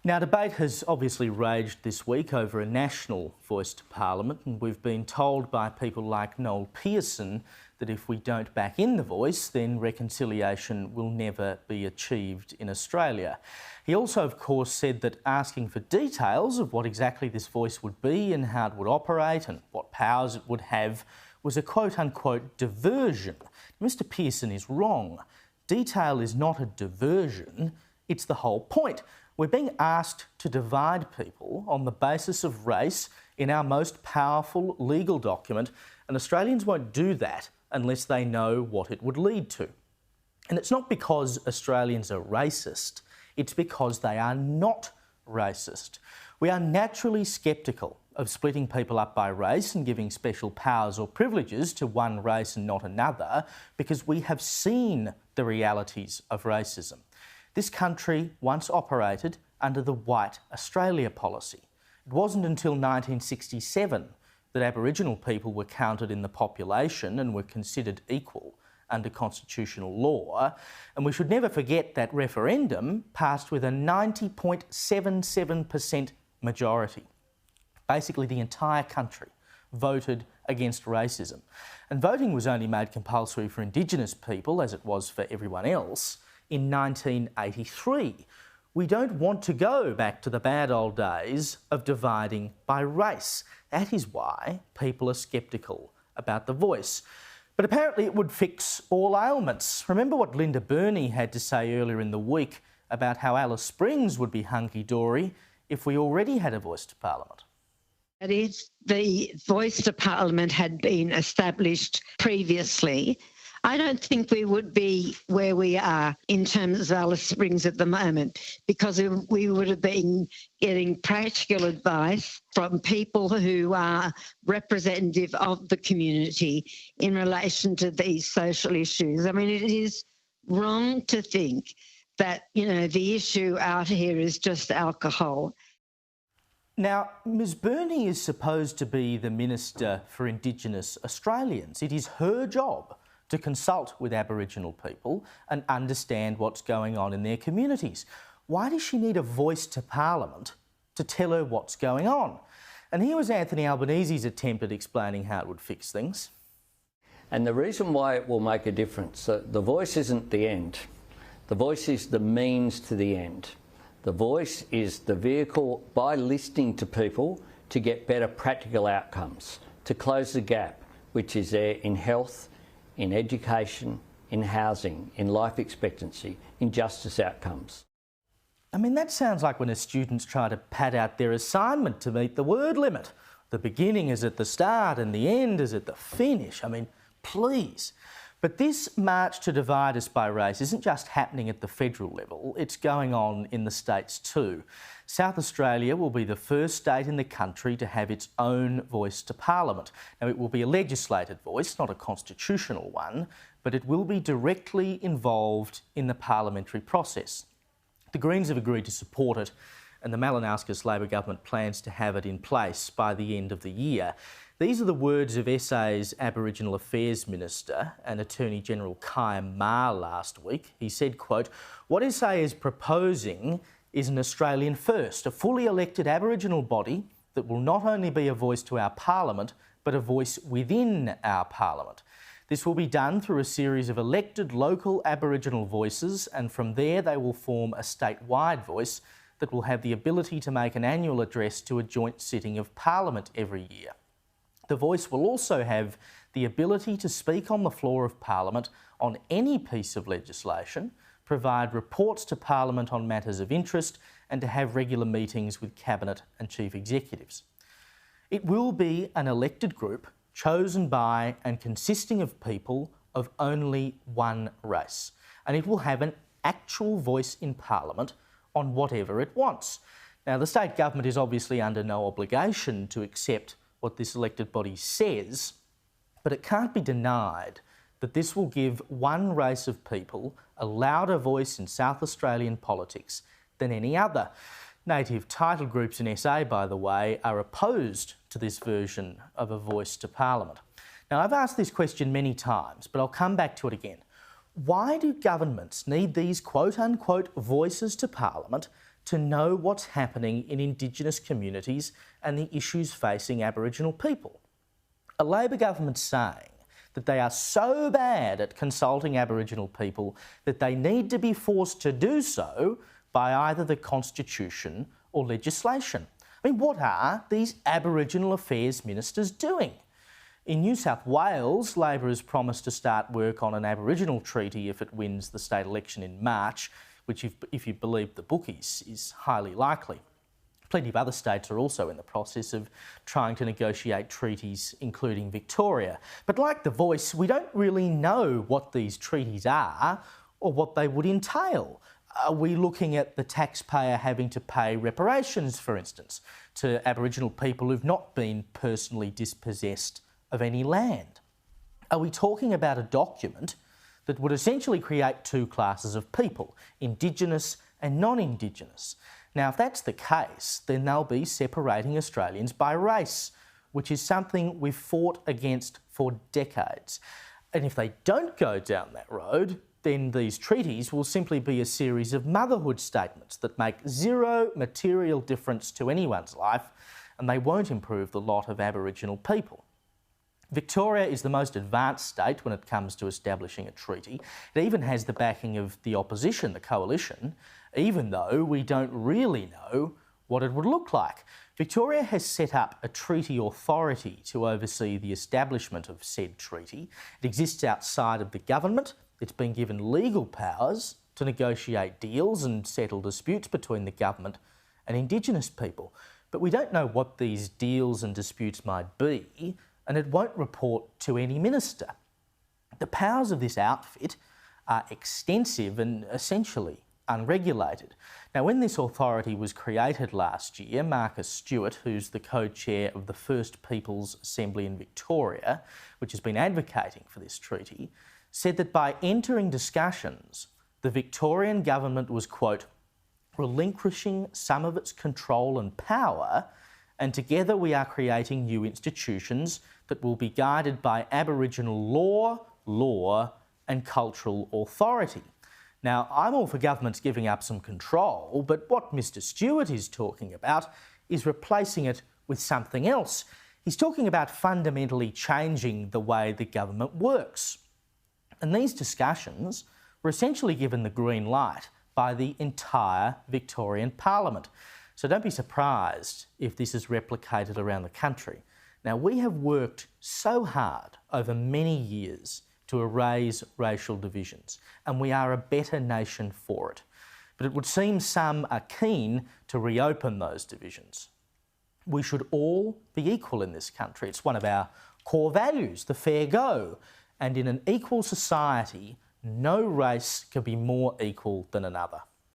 Now, debate has obviously raged this week over a national voice to Parliament, and we've been told by people like Noel Pearson that if we don't back in the voice, then reconciliation will never be achieved in Australia. He also, of course, said that asking for details of what exactly this voice would be and how it would operate and what powers it would have was a quote-unquote diversion. Mr Pearson is wrong. Detail is not a diversion, it's the whole point. We're being asked to divide people on the basis of race in our most powerful legal document, and Australians won't do that unless they know what it would lead to. And it's not because Australians are racist, it's because they are not racist. We are naturally sceptical of splitting people up by race and giving special powers or privileges to one race and not another, because we have seen the realities of racism. This country once operated under the White Australia policy. It wasn't until 1967 that Aboriginal people were counted in the population and were considered equal under constitutional law. And we should never forget that referendum passed with a 90.77% majority. Basically, the entire country voted against racism. And voting was only made compulsory for Indigenous people, as it was for everyone else, in 1983. We don't want to go back to the bad old days of dividing by race. That is why people are sceptical about the voice. But apparently it would fix all ailments. Remember what Linda Burney had to say earlier in the week about how Alice Springs would be hunky-dory if we already had a voice to Parliament. That is, the voice to Parliament had been established previously. I don't think we would be where we are in terms of Alice Springs at the moment, because we would have been getting practical advice from people who are representative of the community in relation to these social issues. I mean, it is wrong to think that, the issue out here is just alcohol. Now, Ms Burney is supposed to be the Minister for Indigenous Australians. It is her job to consult with Aboriginal people and understand what's going on in their communities. Why does she need a voice to Parliament to tell her what's going on? And here was Anthony Albanese's attempt at explaining how it would fix things. And the reason why it will make a difference, the voice isn't the end. The voice is the means to the end. The voice is the vehicle, by listening to people, to get better practical outcomes, to close the gap, which is there in health, in education, in housing, in life expectancy, in justice outcomes. I mean, that sounds like when a student's try to pad out their assignment to meet the word limit. The beginning is at the start and the end is at the finish. I mean, please. But this march to divide us by race isn't just happening at the federal level, it's going on in the states too. South Australia will be the first state in the country to have its own voice to Parliament. Now, it will be a legislated voice, not a constitutional one, but it will be directly involved in the parliamentary process. The Greens have agreed to support it, and the Malinauskas Labor government plans to have it in place by the end of the year. These are the words of SA's Aboriginal Affairs Minister and Attorney General Kai Ma last week. He said, quote, "What SA is proposing is an Australian first, a fully elected Aboriginal body that will not only be a voice to our Parliament, but a voice within our Parliament. This will be done through a series of elected local Aboriginal voices, and from there they will form a statewide voice that will have the ability to make an annual address to a joint sitting of Parliament every year. The voice will also have the ability to speak on the floor of Parliament on any piece of legislation, provide reports to Parliament on matters of interest, and to have regular meetings with Cabinet and Chief Executives. It will be an elected group chosen by and consisting of people of only one race, and it will have an actual voice in Parliament on whatever it wants. Now, the state government is obviously under no obligation to accept what this elected body says, but it can't be denied that this will give one race of people a louder voice in South Australian politics than any other. Native title groups in SA, by the way, are opposed to this version of a voice to Parliament. Now, I've asked this question many times, but I'll come back to it again. Why do governments need these quote-unquote voices to Parliament to know what's happening in Indigenous communities and the issues facing Aboriginal people. A Labor government's saying that they are so bad at consulting Aboriginal people that they need to be forced to do so by either the Constitution or legislation. I mean, what are these Aboriginal Affairs ministers doing? In New South Wales, Labor has promised to start work on an Aboriginal treaty if it wins the state election in March, which, if you believe the bookies, is highly likely. Plenty of other states are also in the process of trying to negotiate treaties, including Victoria. But like The Voice, we don't really know what these treaties are or what they would entail. Are we looking at the taxpayer having to pay reparations, for instance, to Aboriginal people who've not been personally dispossessed of any land? Are we talking about a document that would essentially create two classes of people, Indigenous and non-Indigenous? Now, if that's the case, then they'll be separating Australians by race, which is something we've fought against for decades. And if they don't go down that road, then these treaties will simply be a series of motherhood statements that make zero material difference to anyone's life, and they won't improve the lot of Aboriginal people. Victoria is the most advanced state when it comes to establishing a treaty. It even has the backing of the opposition, the coalition, even though we don't really know what it would look like. Victoria has set up a treaty authority to oversee the establishment of said treaty. It exists outside of the government. It's been given legal powers to negotiate deals and settle disputes between the government and Indigenous people. But we don't know what these deals and disputes might be, and it won't report to any minister. The powers of this outfit are extensive and essentially unregulated. Now, when this authority was created last year, Marcus Stewart, who's the co-chair of the First Peoples Assembly in Victoria, which has been advocating for this treaty, said that by entering discussions, the Victorian government was, quote, relinquishing some of its control and power, and together we are creating new institutions that will be guided by Aboriginal law and cultural authority. Now, I'm all for governments giving up some control, but what Mr. Stewart is talking about is replacing it with something else. He's talking about fundamentally changing the way the government works. And these discussions were essentially given the green light by the entire Victorian Parliament. So don't be surprised if this is replicated around the country. Now, we have worked so hard over many years to erase racial divisions, and we are a better nation for it. But it would seem some are keen to reopen those divisions. We should all be equal in this country. It's one of our core values, the fair go. And in an equal society, no race can be more equal than another.